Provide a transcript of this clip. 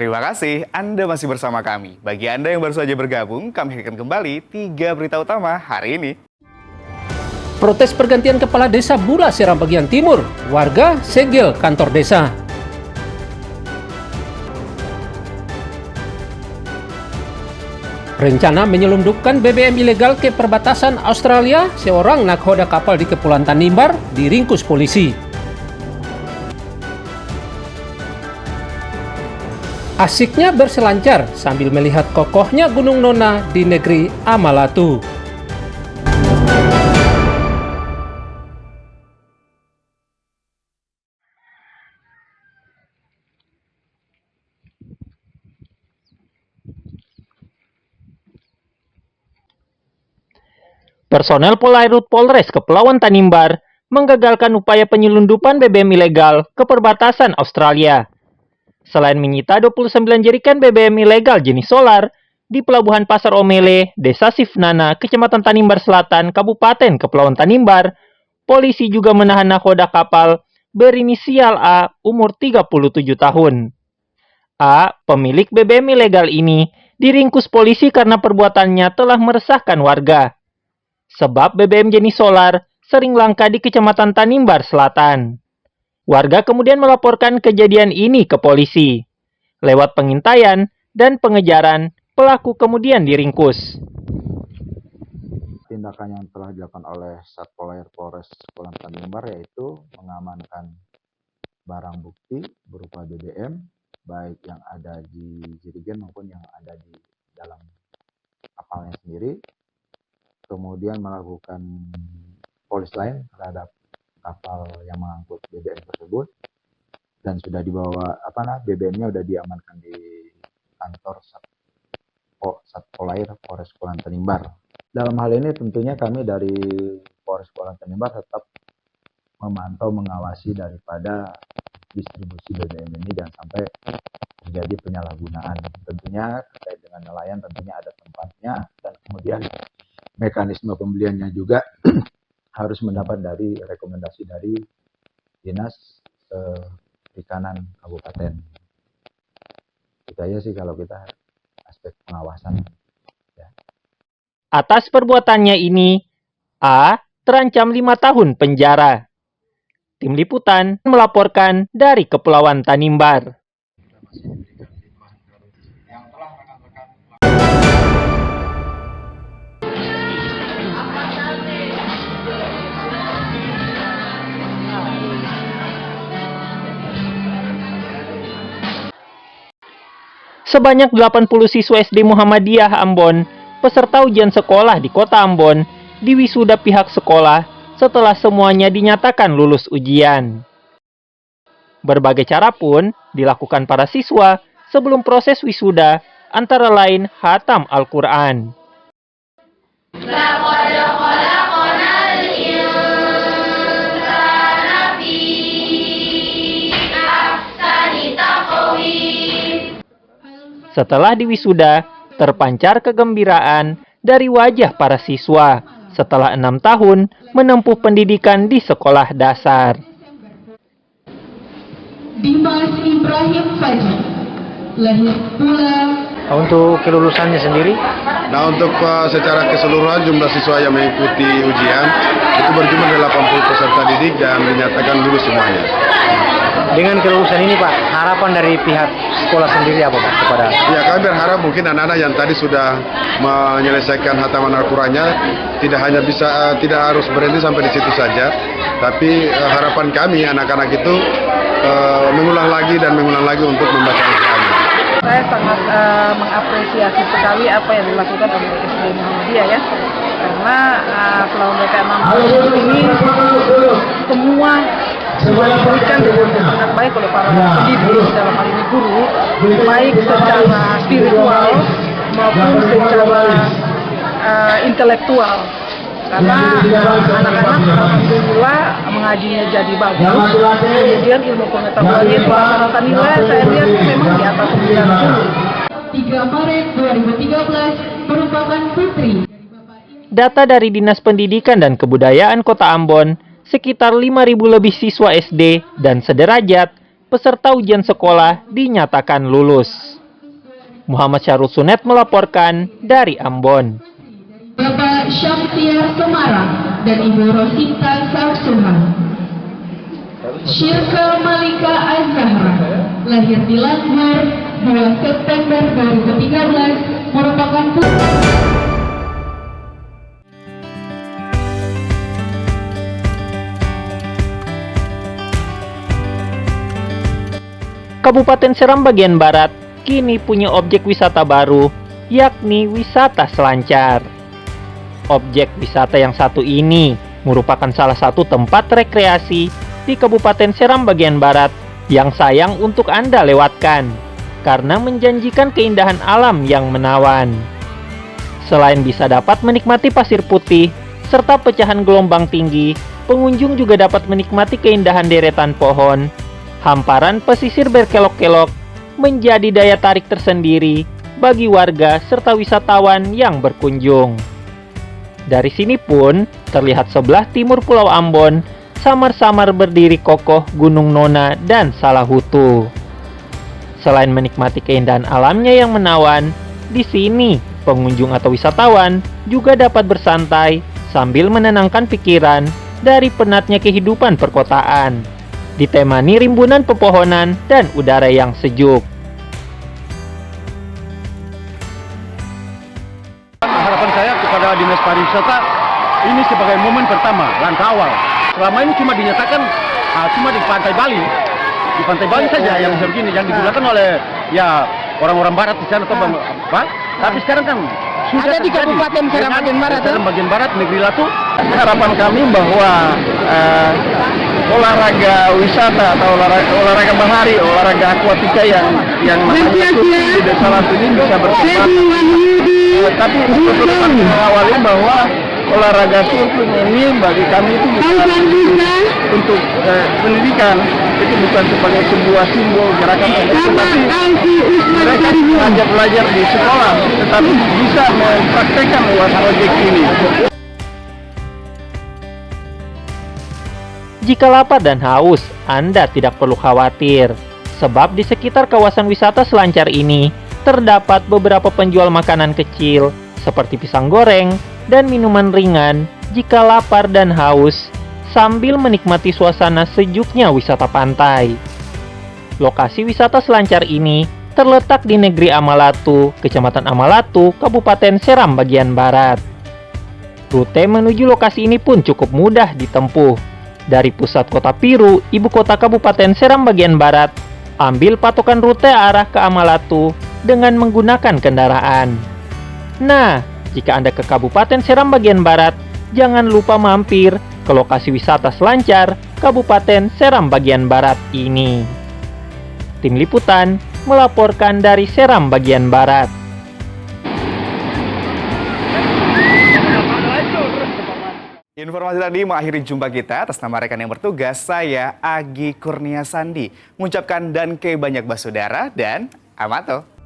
Terima kasih Anda masih bersama kami. Bagi Anda yang baru saja bergabung, kami hadirkan kembali 3 berita utama hari ini. Protes pergantian kepala desa Bula Seram bagian timur, warga segel kantor desa. Rencana menyelundupkan BBM ilegal ke perbatasan Australia, seorang nakhoda kapal di Kepulauan Tanimbar diringkus polisi. Asiknya berselancar sambil melihat kokohnya Gunung Nona di negeri Amalatu. Personel Polairut Polres Kepulauan Tanimbar menggagalkan upaya penyelundupan BBM ilegal ke perbatasan Australia. Selain menyita 29 jerikan BBM ilegal jenis solar di Pelabuhan Pasar Omele, Desa Sifnana, Kecamatan Tanimbar Selatan, Kabupaten Kepulauan Tanimbar, polisi juga menahan nakhoda kapal berinisial A, umur 37 tahun. A, pemilik BBM ilegal ini, diringkus polisi karena perbuatannya telah meresahkan warga. Sebab BBM jenis solar sering langka di Kecamatan Tanimbar Selatan. Warga kemudian melaporkan kejadian ini ke polisi. Lewat pengintaian dan pengejaran, pelaku kemudian diringkus. Tindakan yang telah dilakukan oleh Satpol Air Polres Kepulauan Tanimbar yaitu mengamankan barang bukti berupa BBM, baik yang ada di jerigen maupun yang ada di dalam kapalnya sendiri. Kemudian melakukan polis lain terhadap kapal yang mengangkut BBM tersebut, dan sudah dibawa BBM-nya sudah diamankan di kantor Satpol Air Polres Kepulauan Tanimbar. Dalam hal ini tentunya kami dari Polres Kepulauan Tanimbar tetap memantau, mengawasi daripada distribusi BBM ini jangan sampai terjadi penyalahgunaan. Tentunya terkait dengan nelayan tentunya ada tempatnya, dan kemudian mekanisme pembeliannya juga harus mendapat dari rekomendasi dari Dinas Perikanan Kabupaten. Itu aja sih kalau kita aspek pengawasan. Ya. Atas perbuatannya ini, A terancam 5 tahun penjara. Tim Liputan melaporkan dari Kepulauan Tanimbar. Sebanyak 80 siswa SD Muhammadiyah Ambon, peserta ujian sekolah di kota Ambon, diwisuda pihak sekolah setelah semuanya dinyatakan lulus ujian. Berbagai cara pun dilakukan para siswa sebelum proses wisuda, antara lain khatam Al-Quran. Setelah diwisuda, terpancar kegembiraan dari wajah para siswa setelah 6 tahun menempuh pendidikan di sekolah dasar. Dimas Ibrahim Faji, lahir pula. Untuk kelulusannya sendiri? Nah, untuk secara keseluruhan jumlah siswa yang mengikuti ujian itu berjumlah 80 peserta didik dan dinyatakan lulus semuanya. Dengan kelulusan ini Pak, harapan dari pihak sekolah sendiri apa Pak kepada? Ya, kami berharap mungkin anak-anak yang tadi sudah menyelesaikan hataman Al-Qurannya tidak harus berhenti sampai di situ saja, tapi harapan kami anak-anak itu mengulang lagi untuk membaca Al-Qurannya. Saya sangat mengapresiasi sekali apa yang dilakukan oleh SD Muhammadiyah ya, karena kalau mereka ini semua diberikan dengan sangat baik oleh para pendidik, dalam hal ini guru, baik secara spiritual maupun secara intelektual. Karena anak-anak alhamdulillah mengajinya jadi bagus, kemudian ilmu pengetahuannya itu rata-rata nilai saya lihat memang di atas 90. 3 Maret 2013 merupakan putri. Data dari Dinas Pendidikan dan Kebudayaan Kota Ambon, sekitar 5.000 lebih siswa SD dan sederajat peserta ujian sekolah dinyatakan lulus. Muhammad Syarul Sunet melaporkan dari Ambon. Bapak Syamsiar Semarang dan Ibu Rosinta Sarsuha. Syirka Malika Azahra, lahir di Langgur, 2 September 2013, merupakan Kabupaten Seram bagian barat kini punya objek wisata baru, yakni wisata selancar. Objek wisata yang satu ini merupakan salah satu tempat rekreasi di Kabupaten Seram bagian barat yang sayang untuk Anda lewatkan karena menjanjikan keindahan alam yang menawan. Selain bisa dapat menikmati pasir putih serta pecahan gelombang tinggi, pengunjung juga dapat menikmati keindahan deretan pohon. Hamparan pesisir berkelok-kelok menjadi daya tarik tersendiri bagi warga serta wisatawan yang berkunjung. Dari sini pun terlihat sebelah timur Pulau Ambon samar-samar berdiri kokoh Gunung Nona dan Salahutu. Selain menikmati keindahan alamnya yang menawan, di sini pengunjung atau wisatawan juga dapat bersantai sambil menenangkan pikiran dari penatnya kehidupan perkotaan, ditemani rimbunan pepohonan dan udara yang sejuk. Harapan saya kepada Dinas Pariwisata ini sebagai momen pertama, langkah awal. Selama ini cuma dinyatakan cuma di Pantai Bali. Di Pantai Bali saja yang begini, yang digunakan oleh ya orang-orang barat di sana atau apa. Tapi sekarang kan sudah Ada di Kabupaten Seram bagian barat, Seram bagian barat, Negeri Latu. Harapan kami bahwa olahraga wisata atau olahraga bahari, olahraga akuatika yang di Desa Latu ini bisa berkembang. Tapi untuk mengawali bahwa olahraga surfing ini bagi kami itu bukan untuk pendidikan, itu bukan sebagai sebuah simbol gerakan tetapi mereka belajar belajar di sekolah, tetapi bisa mempraktekkan lewat proyek ini. Jika lapar dan haus, Anda tidak perlu khawatir, sebab di sekitar kawasan wisata selancar ini terdapat beberapa penjual makanan kecil seperti pisang goreng dan minuman ringan jika lapar dan haus sambil menikmati suasana sejuknya wisata pantai. Lokasi wisata selancar ini terletak di Negeri Amalatu, Kecamatan Amalatu, Kabupaten Seram bagian barat. Rute menuju lokasi ini pun cukup mudah ditempuh. Dari pusat kota Piru, ibu kota Kabupaten Seram bagian barat, ambil patokan rute arah ke Amalatu dengan menggunakan kendaraan. Nah, jika Anda ke Kabupaten Seram bagian barat, jangan lupa mampir ke lokasi wisata selancar Kabupaten Seram bagian barat ini. Tim Liputan melaporkan dari Seram bagian barat. Informasi tadi mengakhiri jumpa kita. Atas nama rekan yang bertugas, saya Agi Kurnia Sandi mengucapkan dan ke banyak basudara dan amato.